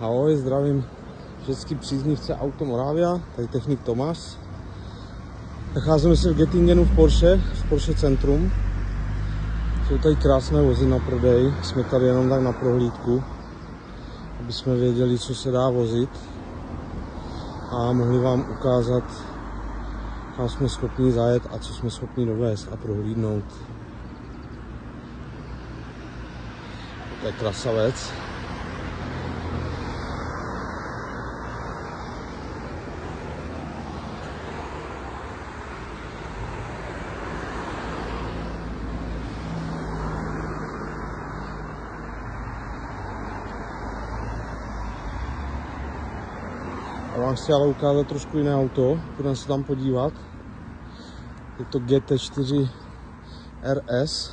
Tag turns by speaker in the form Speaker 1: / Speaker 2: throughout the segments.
Speaker 1: Ahoj, zdravím všechny příznivce Auto Moravia, tady technik Tomáš. Nacházíme se v Göttingenu v Porsche centrum. Jsou tady krásné vozy na prodej, jsme tady jenom tak na prohlídku, aby jsme věděli, co se dá vozit a mohli vám ukázat, kam jsme schopni zajet a co jsme schopni dovést a prohlídnout. To je krasavec. Já vám chci ale ukázat trošku jiné auto, půjdeme se tam podívat. Je to GT4 RS.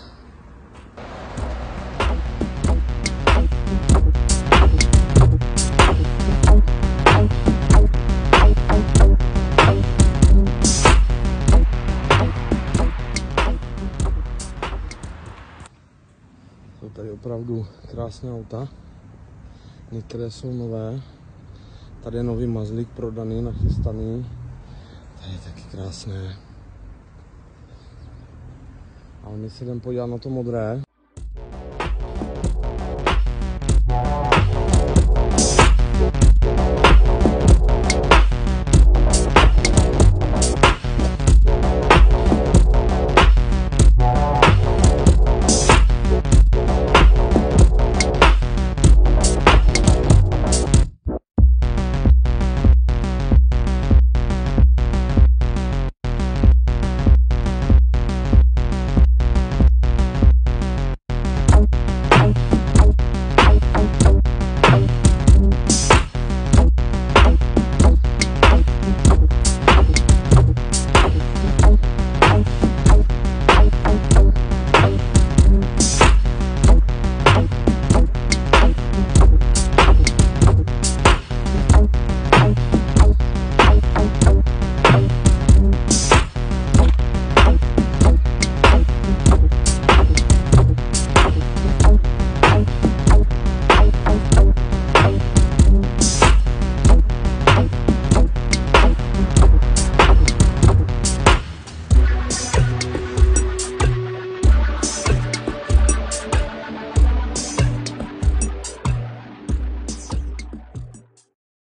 Speaker 1: Jsou tady opravdu krásné auta, některé jsou nové. Tady je nový mazlík prodaný, nachystaný. Tady je taky krásné. Ale my se jdeme podívat na to modré.